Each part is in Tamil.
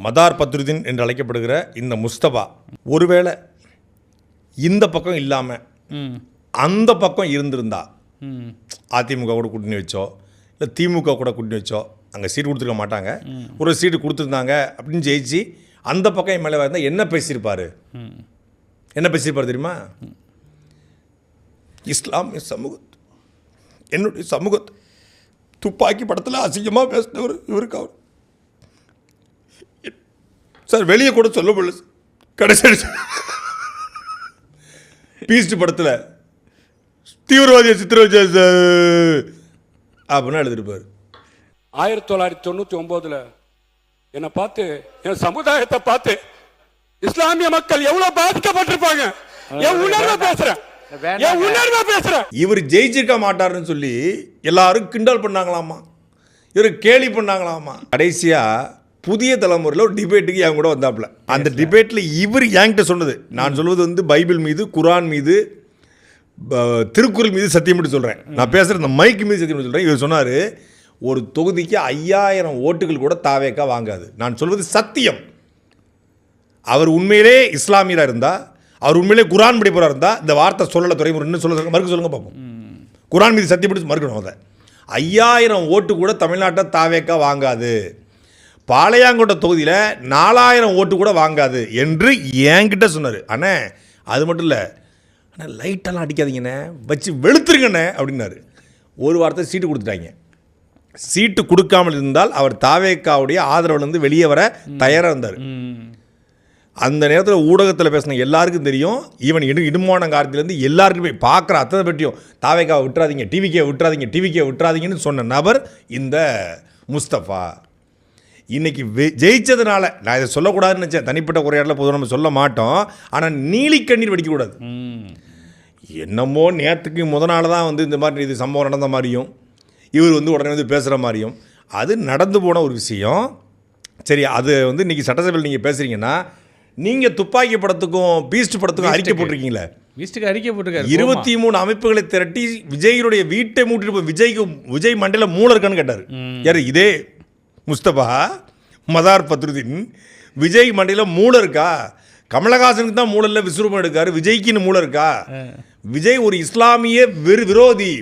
மதார் பத்ருதீன் என்று அழைக்கப்படுகிற இந்த முஸ்தபா ஒருவேளை இந்த பக்கம் இல்லாமல் அந்த பக்கம் இருந்திருந்தா அதிமுக கூட கூட்டணி வச்சோ இல்லை திமுக கூட கூட்டணி வச்சோ அங்கே சீட்டு கொடுத்துருக்க மாட்டாங்க. ஒரு சீட்டு கொடுத்துருந்தாங்க அப்படின்னு ஜெயிச்சு அந்த பக்கம் மேலே இருந்தால் என்ன பேசியிருப்பார் தெரியுமா? இஸ்லாமிய சமூகத்து என்னுடைய சமூகத்தை துப்பாக்கி படத்தில் அசிங்கமாக பேசினவர் இவருக்கு அவர் சார் வெளியே கூட சொல்ல முடியல. கடைசி பீஸ்ட் படத்தில் தீவிரவாதியை சித்திரவதை அப்படின்னா எழுதிருப்பார். 1999 என்னை பார்த்து என் சமுதாயத்தை பார்த்து இஸ்லாமிய மக்கள் எவ்வளவு பாதிக்கப்பட்டிருப்பாங்க. என் உணர்வை பேசுறேன். இவர் ஜெயிச்சிருக்க மாட்டாருன்னு சொல்லி எல்லாரும் கிண்டல் பண்ணாங்களாமா, இவர் கேலி பண்ணாங்களாமா. கடைசியா புதிய தலைமுறையில் ஒரு டிபேட்டுக்கு என் கூட வந்தாப்புல. அந்த டிபேட்டில் இவர் என்கிட்ட சொன்னது, நான் சொல்வது வந்து பைபிள் மீது, குரான் மீது, திருக்குறள் மீது சத்தியம் மட்டும் சொல்கிறேன். நான் பேசுகிற இந்த மைக் மீது சத்தியம் மட்டும் சொல்கிறேன். இவர் சொன்னார், ஒரு தொகுதிக்கு 5000 ஓட்டுகள் கூட தாவேக்கா வாங்காது. நான் சொல்வது சத்தியம். அவர் உண்மையிலே இஸ்லாமியராக இருந்தால், அவர் உண்மையிலே குரான் படிப்பவராக இருந்தால் இந்த வார்த்தை சொல்லலை. துறைமுறை இன்னும் சொல்ல மறுக்க சொல்லுங்க பார்ப்போம். குரான் மீது சத்தியம் மட்டும் மறுக்கணும். அதை 5000 ஓட்டு கூட தமிழ்நாட்டை தாவேக்கா வாங்காது. பாளையங்கோட்டை தொகுதியில் 4000 ஓட்டு கூட வாங்காது என்று என்கிட்ட சொன்னார். அண்ணே அது மட்டும் இல்லை, ஆனால் லைட்டெல்லாம் அடிக்காதீங்கண்ணே, வச்சு வெளுத்துருங்கண்ணே அப்படின்னாரு. ஒரு வாரத்தை சீட்டு கொடுத்துட்டாங்க. சீட்டு கொடுக்காமல் இருந்தால் அவர் தாவேக்காவுடைய ஆதரவுலேருந்து வெளியே வர தயாராக இருந்தார். அந்த நேரத்தில் ஊடகத்தில் பேசின எல்லாருக்கும் தெரியும், ஈவன் இடுமான காலத்திலேருந்து எல்லாருக்கும் போய் பார்க்குற அத்தனை பற்றியும் தாவேக்காவை விட்டுறாதீங்க, டிவிக்கே விட்டுறாதீங்கன்னு சொன்ன நபர் இந்த முஸ்தபா. இன்றைக்கி ஜெயிச்சதுனால நான் இதை சொல்லக்கூடாதுன்னு நினச்சேன். தனிப்பட்ட உரையாடல பொதுவாக நம்ம சொல்ல மாட்டோம். ஆனால் நீலி கண்ணீர் வடிக்கக்கூடாது. என்னமோ நேற்றுக்கு நாள் தான் வந்து இந்த மாதிரி இது சம்பவம் நடந்த மாதிரியும் இவர் வந்து உடனே வந்து பேசுகிற மாதிரியும் அது நடந்து போன ஒரு விஷயம். சரி, அது வந்து இன்றைக்கி சட்டசபையில் நீங்கள் பேசுகிறீங்கன்னா, நீங்கள் துப்பாக்கி படத்துக்கும் பீஸ்ட் படத்துக்கும் அறிக்கை போட்டிருக்கீங்களே, 23 அமைப்புகளை திரட்டி விஜயனுடைய வீட்டை மூட்டிட்டு போய் விஜய் மண்டையில் மூளை இருக்கான்னு கேட்டார். யார்? இதே முஸ்தபா மதார் பத்ருதீன். விஜய் மண்டையில் மூளை இருக்கா? கமலஹாசனுக்கு தான் மூளை இல்லை, விஸ்வரூபம் எடுக்காரு. விஜய்க்குன்னு மூளை இருக்கா? விஜய் ஒரு இஸ்லாமிய விரோதி,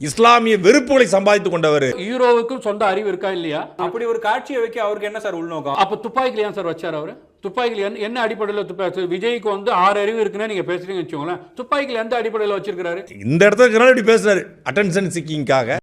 இஸ்லாமிய வெறுப்புகளை சம்பாதித்து கொண்டவர். ஹீரோவுக்கும் சொந்த அறிவு இருக்கா இல்லையா? அப்படி ஒரு காட்சியை வைக்க அவருக்கு என்ன சார் உள்நோக்கம்? அப்ப துப்பாக்கில ஏன் சார் வச்சார் அவரு? துப்பாக்கில என்ன அடிப்படையில் துப்பாக்கி? விஜய்க்கு வந்து 6 அறிவு இருக்குன்னு நீங்க பேசுறீங்கன்னு வச்சுக்கோங்களேன். துப்பாக்கில எந்த அடிப்படையில் வச்சிருக்காரு? இந்த இடத்துல இப்படி பேசுறாரு, அட்டென்ஷன் சீக்கிங்காக.